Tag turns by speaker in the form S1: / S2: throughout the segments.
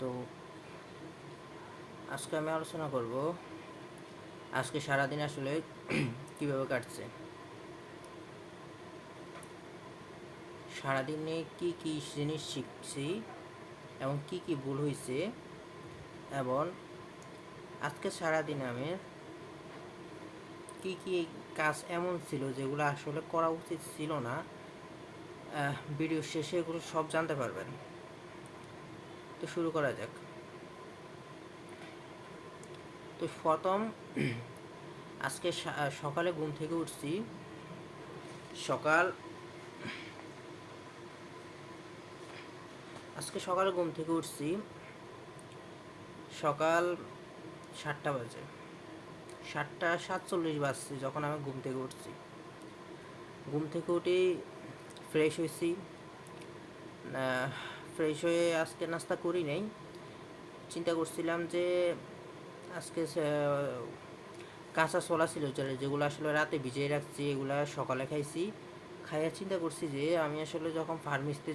S1: তো আজকে আমি আলোচনা করব আজকে সারাদিন আসলে কীভাবে কাটছে, সারাদিনে কি কি জিনিস শিখছি এবং কি কি ভুল হয়েছে, এবং আজকে সারাদিনে আমি কি কি কাজ এমন ছিল যেগুলো আসলে করা উচিত ছিল না। ভিডিও শেষে এগুলো সব জানতে পারবেন। তো শুরু করা যাক। তো প্রথম আজকে সকালে ঘুম থেকে উঠছি। আজকে সকালে ঘুম থেকে উঠছি সকাল 7টা বাজে, 7টা 47 বাজছে যখন আমি ঘুম থেকে উঠছি। ঘুম থেকে উঠে ফ্রেশ হয়েছি। ফ্রেশ হয়ে আজকে নাস্তা করি নাই। চিন্তা করছিলাম যে আজকে কাঁচা ছোলা ছিল যেগুলো আসলে রাতে ভিজিয়ে রাখছি, এগুলা সকালে খাইছি। খাইয়া চিন্তা করছি যে আমি আসলে যখন ফার্মেসিতে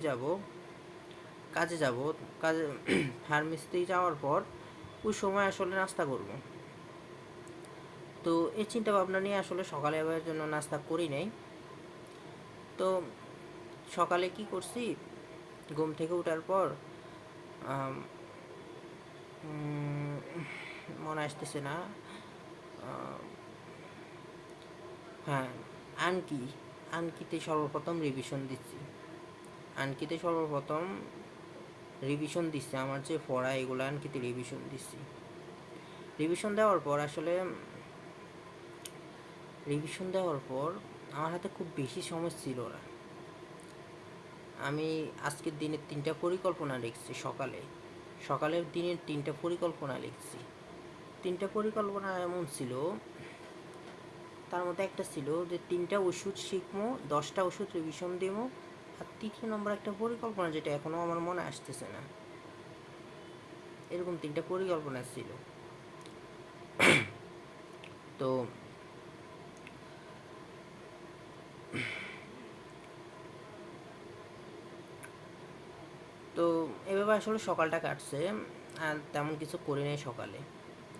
S1: কাজে ফার্মেসিতে যাওয়ার পর ওই সময় আসলে নাস্তা করব। তো এই চিন্তা ভাবনা নিয়ে আসলে সকালে আবার জন্য নাস্তা করি নাই। তো সকালে কি করছি, ঘুম থেকে ওঠার পর মনে আসতেছে না, হ্যাঁ, আনকিতে সর্বপ্রথম রিভিশন দিচ্ছে আমার যে পড়া, এগুলো আনকিতে রিভিশন দেওয়ার পর আসলে আমার হাতে খুব বেশি সময় ছিল না। আমি আজকের দিনের 3টা পরিকল্পনা লিখছি। সকালের দিনের 3টা পরিকল্পনা লিখছি। 3টা পরিকল্পনা এমন ছিল, তার মধ্যে একটা ছিল যে 3টা ওষুধ শিখবো, 10টা ওষুধ রিভিশন দেবো, আর 3 নম্বর একটা পরিকল্পনা যেটা এখনও আমার মনে আসতেছে না। এরকম 3টা পরিকল্পনা ছিল। তো তো এভাবে আসলে সকালটা কাটছে। আর তেমন কিছু করি নাই। সকালে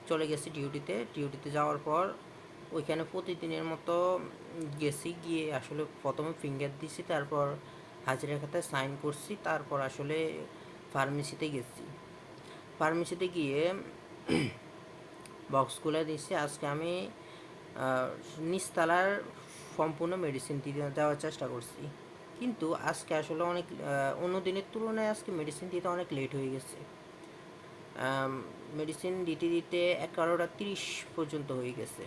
S1: চলে গেছি ডিউটিতে যাওয়ার পর ওইখানে প্রতিদিনের মতো গিয়ে আসলে প্রথমে ফিঙ্গার দিছি, তারপর হাজিরা খাতায় সাইন করছি, তারপর আসলে ফার্মেসিতে গিয়ে বক্স খুলে দিচ্ছি। আজকে আমি নিচতলার সম্পূর্ণ মেডিসিন দেওয়ার চেষ্টা করছি, কিন্তু আজকে আসলে অনেক অন্য দিনের তুলনায় আজকে মেডিসিন দিতে অনেক লেট হয়ে গেছে। মেডিসিন দিতে 11টা 30 পর্যন্ত হয়ে গেছে।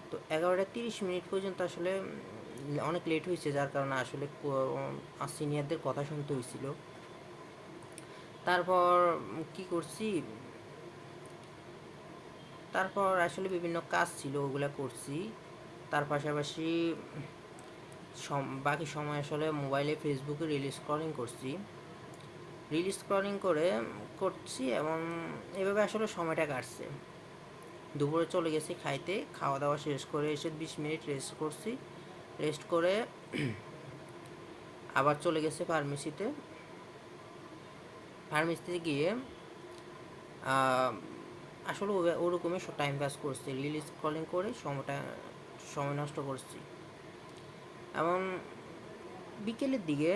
S1: তো 11টা 30 মিনিট পর্যন্ত আসলে অনেক লেট হয়েছে, যার কারণে আসলে সিনিয়রদের কথা শুনতে হয়েছিল। তারপর কি করছি, তারপর আসলে বিভিন্ন কাজ ছিল, ওগুলা করছি। তার পাশাপাশি বাকি সময় আসলে মোবাইলে ফেসবুকে রিল স্ক্রলিং করছি এবং এভাবে আসলে সময়টা কাটছে। দুপুরে চলে গেছি খাইতে, খাওয়া দাওয়া শেষ করে এসে 20 মিনিট রেস্ট করে আবার চলে গেছে ফার্মেসিতে গিয়ে আসলে ওরকমই টাইম পাস করছি, রিল স্ক্রলিং করে সময় নষ্ট করছি। এবং বিকেলের দিকে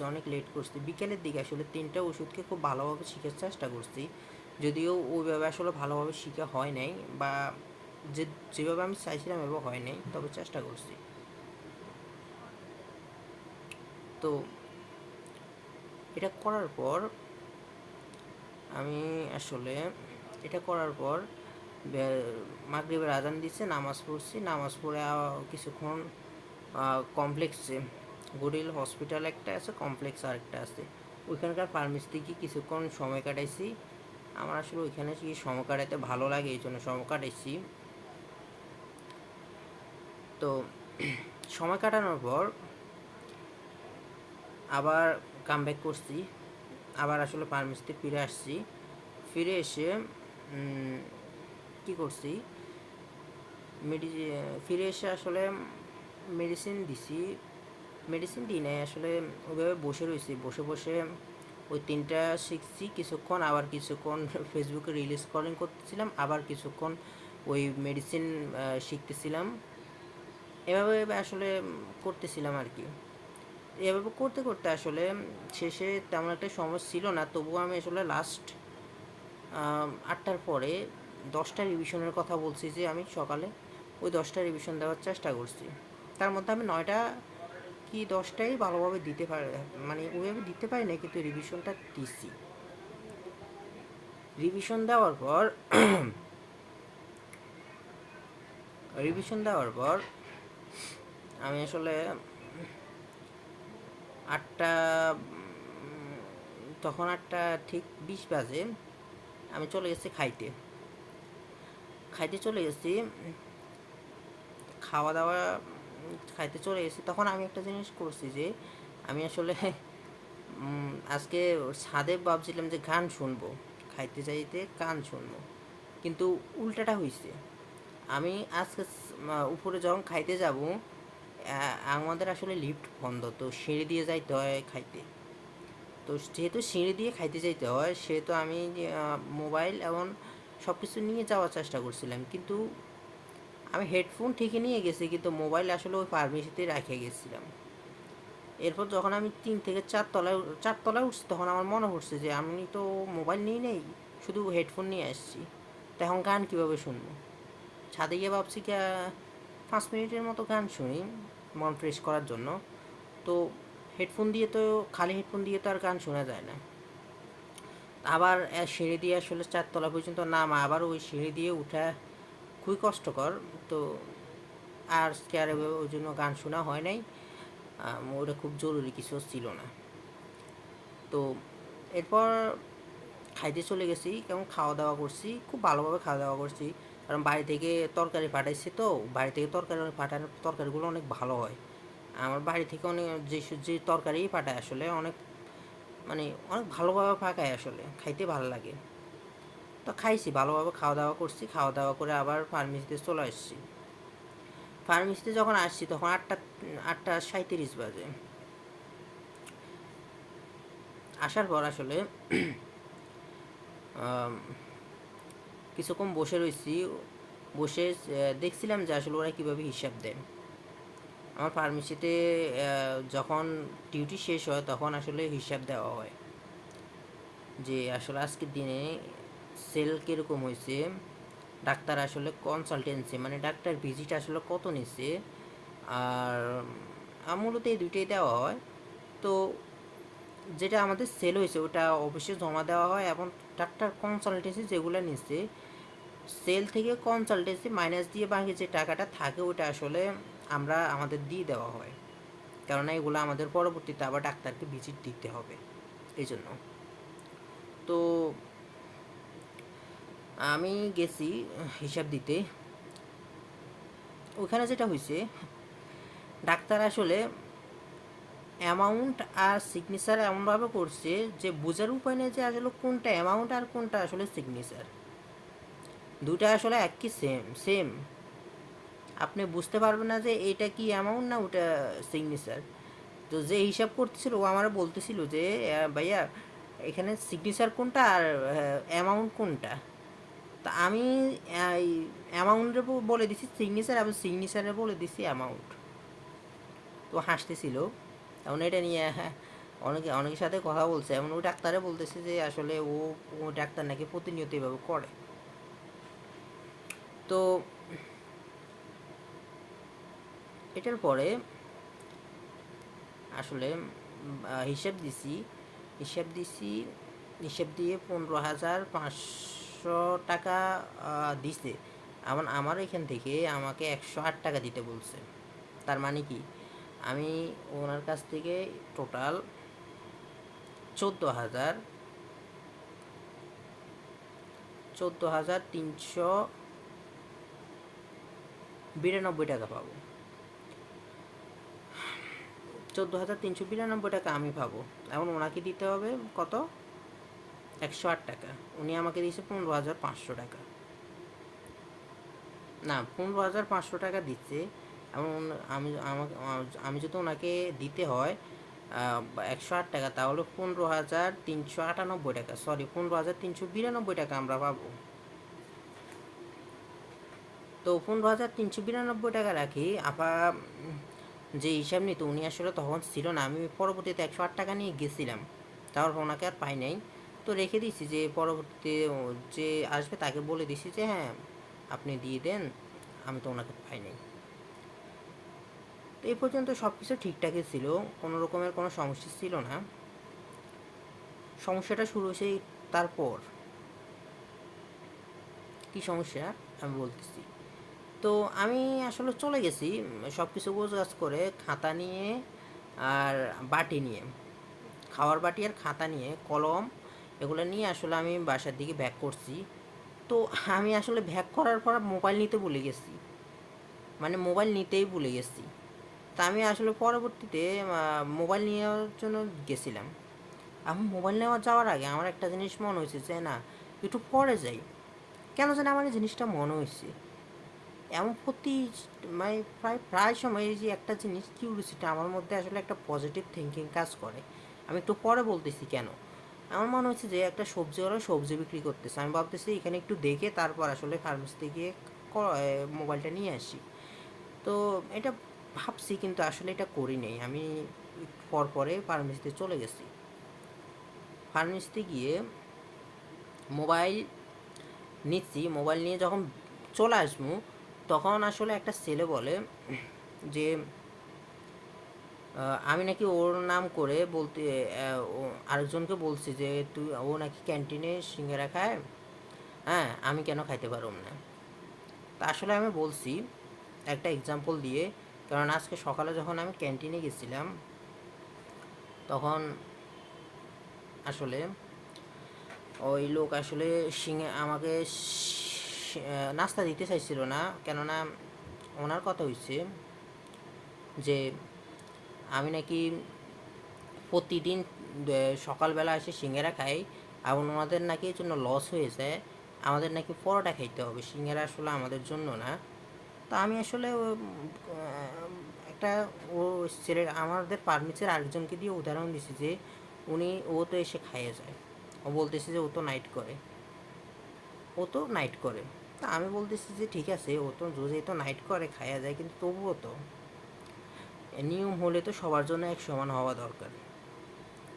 S1: অনেক লেট করছি। বিকেলের দিকে আসলে 3টা ওষুধকে খুব ভালোভাবে শিখার চেষ্টা করছি, যদিও ওইভাবে আসলে ভালোভাবে শিখা হয় নাই, বা যেভাবে আমি চাইছিলাম এভাবে হয় নাই, তবে চেষ্টা করছি। তো এটা করার পর আমি আসলে মাগরিবের আজান দিচ্ছে, নামাজ পড়ে কিছুক্ষণ কমপ্লেক্সে গুডিল হসপিটাল একটা আছে, কমপ্লেক্স আরেকটা আছে, ওইখানকার ফার্মেসিতে গিয়ে কিছুক্ষণ সময় কাটাইছি। আমার আসলে ওইখানে গিয়ে সময় কাটাইতে ভালো লাগে, এই জন্য সময় কাটাইছি। তো সময় কাটানোর পর আবার কামব্যাক করছি, আবার আসলে ফার্মেসিতে ফিরে এসে কি করছি, ফিরে এসে আসলে মেডিসিন দিছি। মেডিসিন দিই নাই আসলে, ওইভাবে বসে রয়েছি, বসে বসে ওই 3টা শিখছি কিছুক্ষণ, আবার কিছুক্ষণ ফেসবুকে রিল স্ক্রলিং করতেছিলাম, আবার কিছুক্ষণ ওই মেডিসিন শিখতেছিলাম। এভাবে আসলে করতেছিলাম আর কি। এভাবে করতে করতে আসলে শেষে তেমন একটা সময় ছিল না, তবুও আমি আসলে লাস্ট 8টার পরে 10টা রিভিশনের কথা বলছি যে আমি সকালে ওই 10টা রিভিশন দেওয়ার চেষ্টা করছি। তার মধ্যে আমি 9টা কি 10টাই ভালোভাবে দিতে পারি, মানে ওইভাবে দিতে পারি না, কিন্তু রিভিশনটা দিছি। রিভিশন দেওয়ার পর রিভিশন দেওয়ার পর আমি আসলে 8টা তখন 8টা ঠিক 20 বাজে আমি চলে গেছি খাইতে। খাইতে চলে গেছি, খাওয়া দাওয়া খাইতে চলে গেছি। তখন আমি একটা জিনিস করছি যে আমি আসলে আজকে ছাদে ভাবছিলাম যে গান শুনবো, খাইতে চাইতে গান শুনবো, কিন্তু উল্টাটা হয়েছে। আমি আজকে উপরে যখন খাইতে যাব, আমাদের আসলে লিফট বন্ধ, তো সিঁড়ি দিয়ে যাইতে হয় খাইতে। তো যেহেতু সিঁড়ি দিয়ে খাইতে যাইতে হয়, সেহেতু আমি মোবাইল এবং সব কিছু নিয়ে যাওয়ার চেষ্টা করছিলাম, কিন্তু আমি হেডফোন ঠিকই নিয়ে গেছি, কিন্তু মোবাইল আসলে ওই ফার্মেসিতেই রেখে গেছিলাম। এরপর যখন আমি 3 থেকে 4 তলায় উঠছি, তখন আমার মনে পড়ছে যে আমি তো মোবাইল নিয়ে নেই, শুধু হেডফোন নিয়ে আসছি, তো এখন গান কীভাবে শুনবো। ছাদে গিয়ে ভাবছি কি 5 মিনিটের মতো গান শুনি মন ফ্রেশ করার জন্য। তো হেডফোন দিয়ে তো, খালি হেডফোন দিয়ে তো আর গান শোনা যায় না। আবার সিঁড়ি দিয়ে আসলে 4 তলা পর্যন্ত নামা, আবার ওই সিঁড়ি দিয়ে উঠা খুবই কষ্টকর। তো আর ওই জন্য গান শোনা হয় নাই, ওটা খুব জরুরি কিছু ছিল না। তো এরপর খাইতে চলে গেছি, কেমন খাওয়া দাওয়া করছি, খুব ভালোভাবে খাওয়া দাওয়া করছি, কারণ বাড়ি থেকে তরকারি পাঠাইছি, তো বাড়ি থেকে পাঠানোর তরকারিগুলো অনেক ভালো হয়। আমার বাড়ি থেকে অনেক যে তরকারি পাঠায় আসলে অনেক, মানে অনেক ভালোভাবে পাকায়, আসলে খাইতে ভালো লাগে। তো খাইছি, ভালোভাবে খাওয়া দাওয়া করছি, খাওয়া দাওয়া করে আবার ফার্মেসিতে চলে আসছি। ফার্মেসিতে যখন আসছি তখন 8টা 37 বাজে। আসার পর আসলে কিছুক্ষণ বসে রয়েছি, বসে দেখছিলাম যে আসলে ওরা কীভাবে হিসাব দেয়। আমার ফার্মেসিতে যখন ডিউটি শেষ হয় তখন আসলে হিসাব দেওয়া হয় যে আসলে আজকের দিনে সেল কীরকম হয়েছে, ডাক্তার আসলে কনসালটেন্সি মানে ডাক্তার ভিজিট আসলে কত নিচ্ছে, আর মূলত এই দুইটাই দেওয়া হয়। তো যেটা আমাদের সেল হয়েছে ওটা অফিসে জমা দেওয়া হয়, এবং ডাক্তার কনসালটেন্সি যেগুলো নিচ্ছে, সেল থেকে কনসালটেন্সি মাইনাস দিয়ে বাকি যে টাকাটা থাকে ওটা আসলে আমাদের দিয়ে দেওয়া হয়, কেননা এগুলো আমাদের পরবর্তীতে আবার ডাক্তারকে ভিজিট দিতে হবে এই জন্য। তো আমি গেছি হিসাব দিতে। ওখানে যেটা হয়েছে, ডাক্তার আসলে অ্যামাউন্ট আর সিগনেচার এমনভাবে করছে যে বোঝার উপায় নেই যে আসলে কোনটা অ্যামাউন্ট আর কোনটা আসলে সিগনেচার। দুটা আসলে একই সেম সেম, আপনি বুঝতে পারবেন না যে এটা কি অ্যামাউন্ট না ওটা সিগনেচার। তো যে হিসাব করতেছিল ও আমার বলতেছিল যে ভাইয়া এখানে সিগনেচার কোনটা আর অ্যামাউন্ট কোনটা। তা আমি অ্যামাউন্টের বলে দিছি সিগনেচার, এবং সিগনেচারে বলে দিছি অ্যামাউন্ট। তো হাসতেছিল, এমন এটা নিয়ে অনেকের সাথে কথা বলছে, এমন ওই ডাক্তারে বলতেছে যে আসলে ও ডাক্তার নাকি প্রতিনিয়ত এভাবে করে। তো এটার পরে আসলে হিসাব দিছি, হিসাব দিয়ে 15,500 টাকা দিছে। আমার এখান থেকে আমাকে 108 টাকা দিতে বলছে। তার মানে কি, আমি ওনার কাছ থেকে টোটাল 14,392 টাকা পাবো। 14,392 টাকা আমি পাবো, এখন ওনাকে দিতে হবে কত, 108 টাকা। উনি আমাকে দিয়েছে 15,500 টাকা, না 15,500 টাকা দিচ্ছে, এমন আমি যদি ওনাকে দিতে হয় 108 টাকা, তাহলে 15,398 টাকা, সরি 15,392 টাকা আমরা পাবো। তো 15,392 টাকা রাখি আপা যে হিসাব নিত উনি আসলে তখন ছিল না, আমি পরবর্তীতে 108 টাকা নিয়ে গেছিলাম, তারপর ওনাকে আর পাই নাই। তো রেখে দিছি যে পরবর্তীতে যে আসবে তাকে বলে দিছি যে হ্যাঁ আপনি দিয়ে দেন, আমি তো ওনাকে পাই নাই। তো এই পর্যন্ত সব কিছু ঠিকঠাকই ছিল, কোনো রকমের কোনো সমস্যা ছিল না। সমস্যাটা শুরু হয়েছে তারপর। কী সমস্যা আমি বলতেছি। তো আমি আসলে চলে গেছি সব কিছু গোছগাছ করে, খাতা নিয়ে আর বাটি নিয়ে, খাওয়ার বাটি আর খাতা নিয়ে, কলম এগুলো নিয়ে আসলে আমি বাসার দিকে ব্যাক করছি। তো আমি আসলে ব্যাক করার পর মোবাইল নিতে ভুলে গেছি, মানে মোবাইল নিতেই ভুলে গেছি। তা আমি আসলে পরবর্তীতে মোবাইল নেওয়ার জন্য গেছিলাম। আমি মোবাইল নেওয়া যাওয়ার আগে আমার একটা জিনিস মনে হয়েছে যে না একটু পরে যাই, কেন জানি আমার এই জিনিসটা মনে হয়েছে। এমন মানে প্রায় সময় এই যে একটা জিনিস কিউরিওসিটি আমার মধ্যে আসলে একটা পজিটিভ থিঙ্কিং কাজ করে। আমি একটু পরে বলতেছি কেন, আমার মনে হচ্ছে যে একটা সবজিওয়ালা সবজি বিক্রি করতেছে, আমি ভাবতেছি এখানে একটু দেখে তারপর আসলে ফার্মেসিতে গিয়ে মোবাইলটা নিয়ে আসি। তো এটা ভাবছি, কিন্তু আসলে এটা করি নেই। আমি পরে ফার্মেসিতে চলে গেছি। ফার্মেসিতে গিয়ে মোবাইল নিচ্ছি, মোবাইল নিয়ে যখন চলে আসবো তখন আসলে একটা ছেলে বলে যে আমি নাকি ওর নাম করে বলতে আরেকজনকে বলছি যে ও নাকি ক্যান্টিনে সিঙ্গারা খায়, হ্যাঁ আমি কেন খাইতে পারব না। তা আসলে আমি বলছি একটা এক্সাম্পল দিয়ে, কারণ আজকে সকালে যখন আমি ক্যান্টিনে গেছিলাম তখন আসলে ওই লোক আসলে আমাকে নাস্তা দিতে চাইছিল না, কেননা ওনার কথা হয়েছে যে আমি নাকি প্রতিদিন সকালবেলা এসে সিঙ্গারা খাই, এবং ওনাদের নাকি এই জন্য লস হয়ে যায়, আমাদের নাকি পরোটা খাইতে হবে, সিঙ্গারা আসলে আমাদের জন্য না। তো আমি আসলে একটা ও ছেলের আমাদের পারমিটের আরেকজনকে দিয়ে উদাহরণ দিছি যে ও তো এসে খাইয়ে যায়, ও বলতেছে যে ও তো নাইট করে। তা আমি বলতেছি যে ঠিক আছে, ও তো যেহেতু নাইট করে খাইয়া যায়, কিন্তু তবুও তো নিয়ম হলে তো সবার জন্য এক সমান হওয়া দরকার।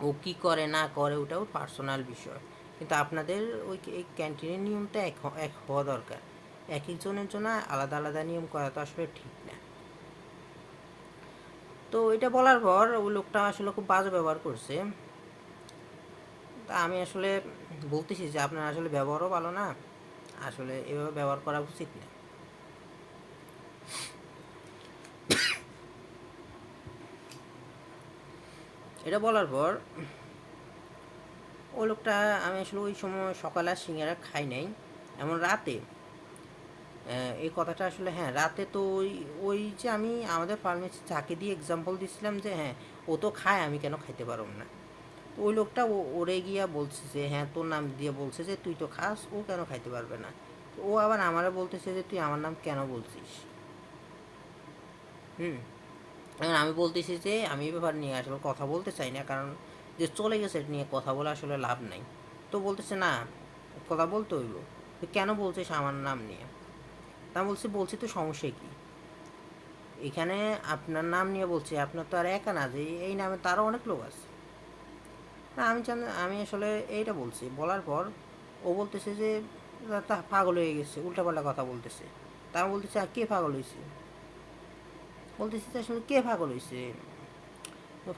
S1: ও কী করে না করে ওটা ওর পার্সোনাল বিষয়, কিন্তু আপনাদের ওই এই ক্যান্টিনের নিয়মটা এক হওয়া দরকার। এক একজনের জন্য আলাদা আলাদা নিয়ম করা তো আসলে ঠিক না। তো এটা বলার পর ওই লোকটা আসলে খুব বাজে ব্যবহার করছে। তা আমি আসলে বলতেছি যে আপনার আসলে ব্যবহারও ভালো না, আসলে এভাবে ব্যবহার করা উচিত না। এটা বলার পর ওই লোকটা, আমি আসলে ওই সময় সকালে আর সিঙ্গারা খাই নাই, এমন রাতে এই কথাটা আসলে, হ্যাঁ রাতে তো ওই ওই যে আমি আমাদের ফার্মেসি যাকে দিয়ে এক্সাম্পল দিছিলাম যে হ্যাঁ ও তো খায়, আমি কেন খাইতে পারব না। তো ওই লোকটা ওরে গিয়া বলছে যে হ্যাঁ তোর নাম দিয়ে বলছে যে তুই তো খাস, ও কেন খাইতে পারবে না। তো ও আবার আমারে বলতেছে যে তুই আমার নাম কেন বলছিস। হুম এখন আমি বলতেছি যে আমি এই ব্যাপার নিয়ে আসলে কথা বলতে চাই না, কারণ যে চলে গেছে এটা নিয়ে কথা বলে আসলে লাভ নাই। তো বলতেছে না কথা বলতে হইব, তুই কেন বলছিস আমার নাম নিয়ে। তা বলছি তো সমস্যা কী, এখানে আপনার নাম নিয়ে বলছি, আপনার তো আর একা না যে এই নামে তারও অনেক লোক আছে। না আমি আসলে এইটা বলছি, বলার পর ও বলতেছে যে তা পাগল হয়ে গেছে, উল্টাপাল্টা কথা বলতেছে। তা আমি বলতেছি আর কে পাগল হয়েছে, বলতেছি যে আসলে কে পাগল হয়েছে,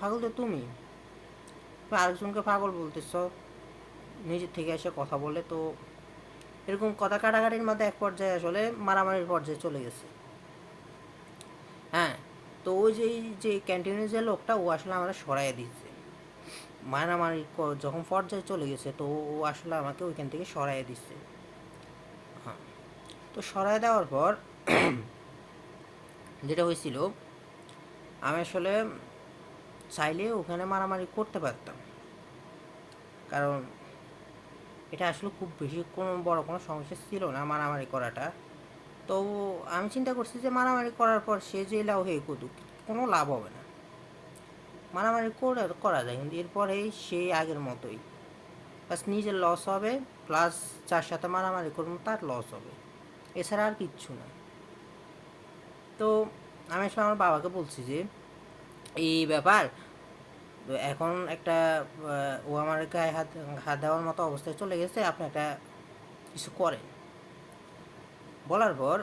S1: পাগল তো তুমি আরেকজনকে পাগল বলতেছ নিজের থেকে এসে কথা বলে। তো এরকম কথা কাটাকাটির মধ্যে এক পর্যায়ে আসলে মারামারির পর্যায়ে চলে গেছে। হ্যাঁ, তো ওই যে ক্যান্টিনের যে লোকটা ও আসলে আমরা সরাইয়া দিচ্ছে, মারামারি যখন পর্যায়ে চলে গেছে তো ও আসলে আমাকে ওইখান থেকে সরাইয়া দিচ্ছে। হ্যাঁ, তো সরাই দেওয়ার পর যেটা হয়েছিল, আমি আসলে চাইলে ওখানে মারামারি করতে পারতাম, কারণ এটা আসলে খুব বেশি কোনো বড় কোনো সমস্যা ছিল না মারামারি করাটা। তো আমি চিন্তা করছি যে মারামারি করার পর সে যে লাউ হয়ে করুক, কোনো লাভ হবে না। মারামারি করা যায়, কিন্তু এরপরেই সেই আগের মতোই, প্লাস নিজের লস হবে, প্লাস যার সাথে মারামারি করবো তার লস হবে, এছাড়া আর কিচ্ছু না। তো আমি আসলে আমার বাবাকে বলছি যে এই ব্যাপার, তো এখন একটা ও আমার গায়ে হাত হাত দেওয়ার মতো অবস্থায় চলে গেছে, আপনি একটা কিছু করেন। বলার পর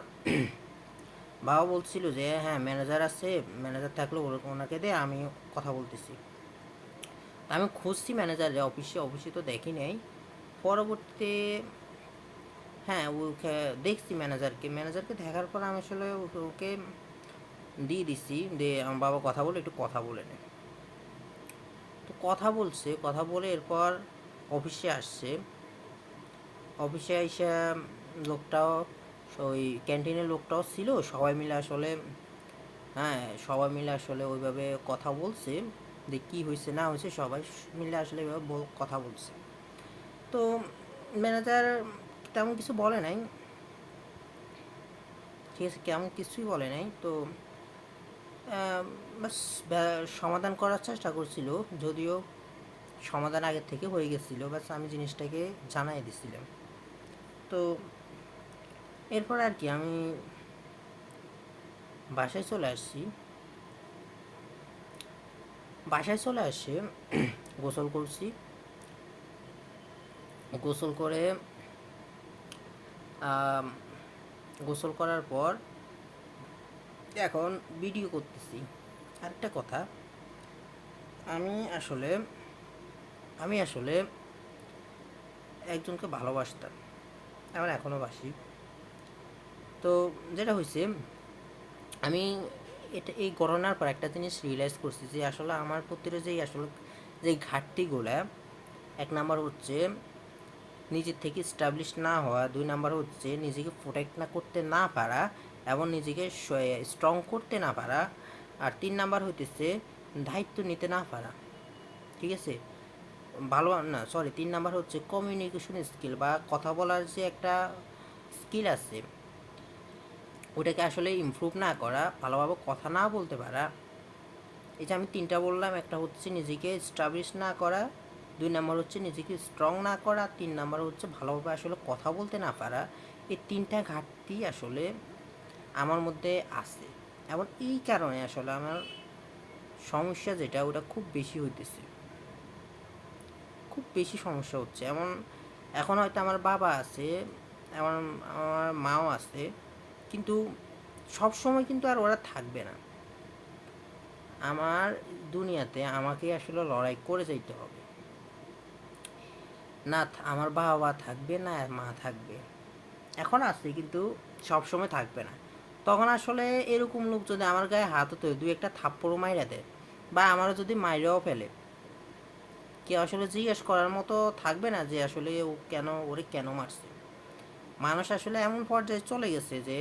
S1: বাবা বলছিল যে হ্যাঁ ম্যানেজার আছে, ম্যানেজার থাকলে ওনাকে দে, আমি কথা বলতেছি। আমি খুঁজছি ম্যানেজার অফিসে তো দেখি নাই। পরবর্তীতে হ্যাঁ ওকে দেখছি ম্যানেজারকে দেখার পর আমি আসলে ওকে দিয়ে দিচ্ছি যে আমার বাবা কথা বলে একটু কথা বলে নেয়। তো কথা বলে এরপর অফিসে আসছে। অফিসে এসে লোকটাও, ওই ক্যান্টিনের লোকটাও ছিল, সবাই মিলে আসলে হ্যাঁ সবাই মিলে আসলে ওইভাবে কথা বলছে যে কী হয়েছে না হয়েছে, সবাই মিলে আসলে এভাবে কথা বলছে। তো ম্যানেজার তেমন কিছু বলে নাই, ঠিক আছে, কেমন কিছুই বলে নাই। তো বাস সমাধান করার চেষ্টা করছিল, যদিও সমাধান আগের থেকে হয়ে গেছিলো, বাস আমি জিনিসটাকে জানাই দিছিলাম। তো এরপর আর কি আমি বাসায় চলে আসছি। বাসায় চলে আসে গোসল করছি, গোসল করে গোসল করার পর এখন ভিডিও করতেছি। আরেকটা কথা, আমি আসলে আমি আসলে একজনকে ভালোবাসতাম, আমার এখনও বাসি। তো যেটা হয়েছে, আমি এই করোনার পর একটা জিনিস রিয়েলাইজ করছি যে আসলে আমার প্রতি যে ঘাটতিগুলো, এক নাম্বার হচ্ছে নিজের থেকে স্টাবলিশ না হওয়া, দুই নাম্বার হচ্ছে নিজেকে প্রোটেক্ট না করতে না পারা এবং নিজেকে স্ট্রং করতে না পারা, আর তিন নাম্বার হইতেছে দায়িত্ব নিতে না পারা। ঠিক আছে, ভালো না, সরি, তিন নাম্বার হচ্ছে কমিউনিকেশন স্কিল বা কথা বলার যে একটা স্কিল আছে, ওটাকে আসলে ইমপ্রুভ না করা, ভালোভাবে কথা না বলতে পারা। এই যে আমি তিনটা বললাম, একটা হচ্ছে নিজেকে স্টাবলিশ না করা, দুই নাম্বার হচ্ছে নিজেকে স্ট্রং না করা, তিন নাম্বার হচ্ছে ভালোভাবে আসলে কথা বলতে না পারা। এই তিনটা ঘাটতি আসলে আমার মধ্যে আছে, এবং এই কারণে আসলে আমার সমস্যা যেটা ওটা খুব বেশি হইতেছে, খুব বেশি সমস্যা হচ্ছে। এখন হয়তো আমার বাবা আছে, আমার আমার মাও আছে, কিন্তু সব সময় কিন্তু আর ওরা থাকবে না। আমার দুনিয়াতে আমাকে আসলে লড়াই করে যাইতে হবে, না আমার বাবা থাকবে না মা থাকবে, এখন আছে কিন্তু সব সময় থাকবে না। তখন আসলে এরকম লোক যদি আমার গায়ে হাত হতো, দুই একটা থাপ্পড়ও মাইরা দেয়, বা আমারও যদি মাইরাও ফেলে, কেউ আসলে জিজ্ঞেস করার মতো থাকবে না যে আসলে ওরে কেন মারছে। মানুষ আসলে এমন পর্যায়ে চলে গেছে যে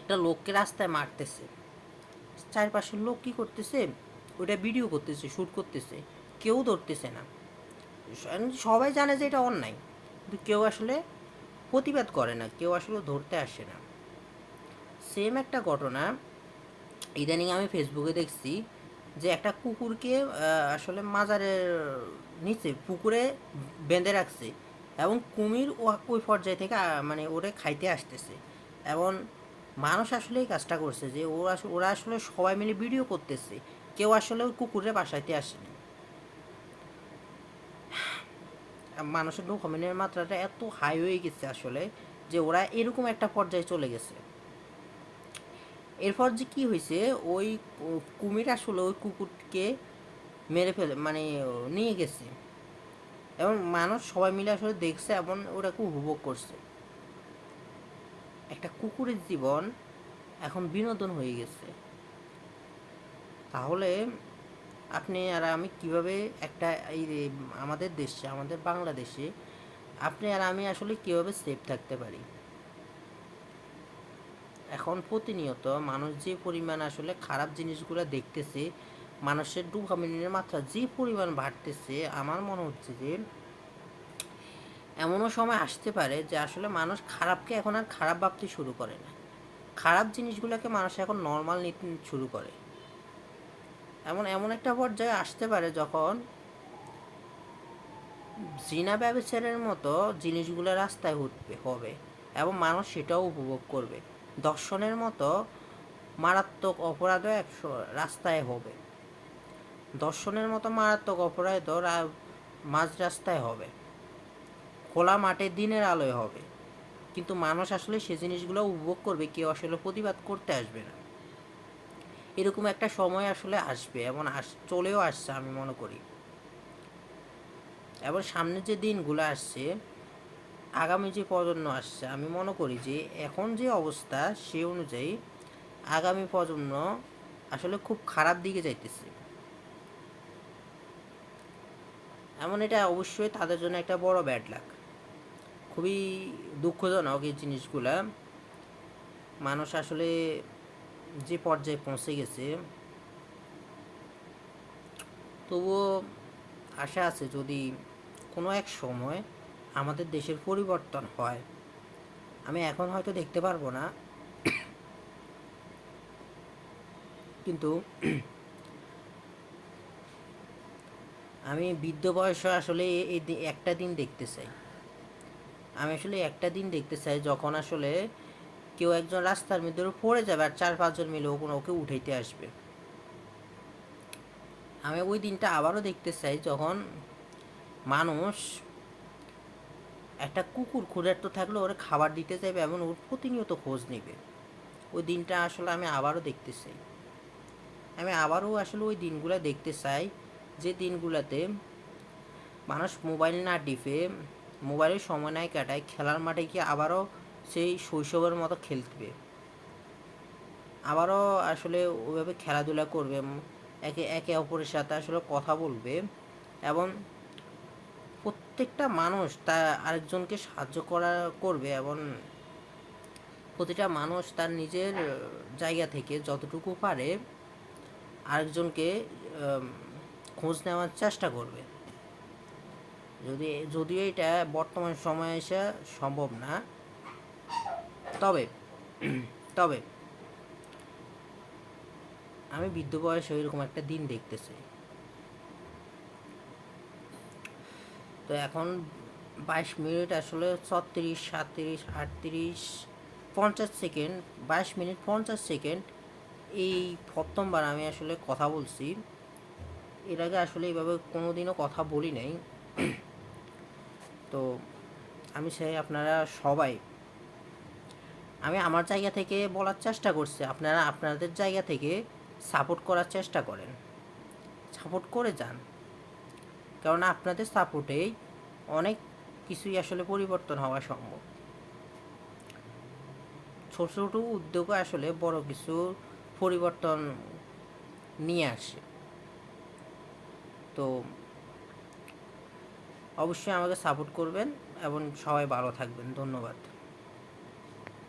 S1: একটা লোককে রাস্তায় মারতেছে, চারপাশের লোক কী করতেছে, ওটা ভিডিও করতেছে, শ্যুট করতেছে, কেউ ধরতেছে না। সবাই জানে যে এটা অন্যায়, কিন্তু কেউ আসলে প্রতিবাদ করে না, কেউ আসলে ধরতে আসে না। সেম একটা ঘটনা ইদানিং আমি ফেসবুকে দেখছি, যে একটা কুকুরকে আসলে মাজারের নিচে পুকুরে বেঁধে রাখছে, এবং কুমির ওই পর্যায় থেকে মানে ওরে খাইতে আসতেছে, এবং মানুষ আসলে এই কাজটা করছে যে ওরা আসলে সবাই মিলে ভিডিও করতেছে, কেউ আসলে ওই কুকুরে বাসাইতে আসেনি। মানুষের ডোপামিনের মাত্রাটা এত হাই হয়ে গেছে আসলে, যে ওরা এরকম একটা পর্যায়ে চলে গেছে। এরপর যে কি হয়েছে, ওই কুমির আসলে ওই কুকুরকে মেরে ফেলে, মানে নিয়ে গেছে, এবং মানুষ সবাই মিলে আসলে দেখছে এবং ওটাকে উপভোগ করছে। একটা কুকুরের জীবন এখন বিনোদন হয়ে গেছে। তাহলে আপনি আর আমি কিভাবে একটা এই আমাদের দেশে, আমাদের বাংলাদেশে আপনি আর আমি আসলে কিভাবে সেফ থাকতে পারি? এখন প্রতিনিয়ত মানুষ যে পরিমাণ আসলে খারাপ জিনিসগুলো দেখতেছে, মানুষের ডোপামিনের মাত্রা যে পরিমাণ বাড়তেছে, আমার মনে হচ্ছে যে এমনও সময় আসতে পারে যে আসলে মানুষ খারাপকে এখন আর খারাপ ভাবতে শুরু করে না, খারাপ জিনিসগুলোকে মানুষ এখন নর্মাল নিতে শুরু করে। এমন এমন একটা পর্যায়ে আসতে পারে যখন জিনা ব্যবচারের মতো জিনিসগুলো রাস্তায় উঠবে হবে এবং মানুষ সেটাও উপভোগ করবে। দর্শনের মতো মারাত্মক অপরাধও রাস্তায় হবে। দর্শনের মতো মারাত্মক অপরাধও মাঝ রাস্তায় হবে, খোলা মাঠে দিনের আলোয় হবে। কিন্তু মানুষ আসলে সে জিনিসগুলো উপভোগ করবে, কেউ আসলে প্রতিবাদ করতে আসবে না। এরকম একটা সময় আসলে আসবে, এমন চলেও আসছে আমি মনে করি। এবং সামনে যে দিনগুলো আসছে, আগামী যে প্রজন্ম আসছে, আমি মনে করি যে এখন যে অবস্থা সে অনুযায়ী আগামী প্রজন্ম আসলে খুব খারাপ দিকে যাইতেছে। এমন এটা অবশ্যই তাদের জন্য একটা বড় ব্যাড লাক। খুবই দুঃখজনক এই জিনিসগুলা। মানুষ আসলে যে পর্যায়ে পৌঁছে গেছে, তবুও আশা আছে যদি কোনো এক সময় আমাদের দেশের পরিবর্তন হয়। আমি এখন হয়তো দেখতে পারবো না, কিন্তু আমি বৃদ্ধ বয়সে আসলে এই একটা দিন দেখতে চাই। আমি আসলে একটা দিন দেখতে চাই যখন আসলে কেউ একজন রাস্তার মধ্যে পড়ে যাবে আর 4-5 জন মিলে ওকে উঠাইতে আসবে। আমি ওই দিনটা আবারও দেখতে চাই যখন মানুষ একটা কুকুর ক্ষুধার্ত থাকলে ওরা খাবার দিতে চাইবে এবং ওর প্রতিনিয়ত খোঁজ নেবে। ওই দিনটা আসলে আমি আবারও দেখতে চাই। আমি আবারও আসলে ওই দিনগুলো দেখতে চাই যে দিনগুলোতে মানুষ মোবাইল না টিপে, মোবাইলের সময় নাই কাটায়, খেলার মাঠে গিয়ে আবারও সেই শৈশবের মতো খেলবে, আবারও আসলে ওইভাবে খেলাধুলা করবে, একে একে অপরের সাথে আসলে কথা বলবে এবং প্রত্যেকটা মানুষ তা আরেকজনকে সাহায্য করবে এবং প্রতিটা মানুষ তার নিজের জায়গা থেকে যতটুকু পারে আরেকজনকে খোঁজ নেওয়ার চেষ্টা করবে। যদিও এটা বর্তমান সময়ে এসে সম্ভব না, তবে তবে আমি বৃদ্ধ বয়সে ওইরকম একটা দিন দেখতে চাই। তো এখন 22 মিনিট আসলে 36, 37, 38, 50 সেকেন্ড, 22 মিনিট 50 সেকেন্ড এই প্রথমবার আমি আসলে কথা বলছি। এর আগে আসলে এইভাবে কোনোদিনও কথা বলি নাই। তো আমি চাই আপনারা সবাই, আমি আমার জায়গা থেকে বলার চেষ্টা করছি, আপনারা আপনাদের জায়গা থেকে সাপোর্ট করার চেষ্টা করেন, সাপোর্ট করে যান। কারণ আপনাদের সাপোর্টেই অনেক কিছুই আসলে পরিবর্তন হওয়া সম্ভব। ছোট ছোট উদ্যোগও আসলে বড় কিছু পরিবর্তন নিয়ে আসে। তো অবশ্যই আমাকে সাপোর্ট করবেন এবং সবাই ভালো থাকবেন। ধন্যবাদ।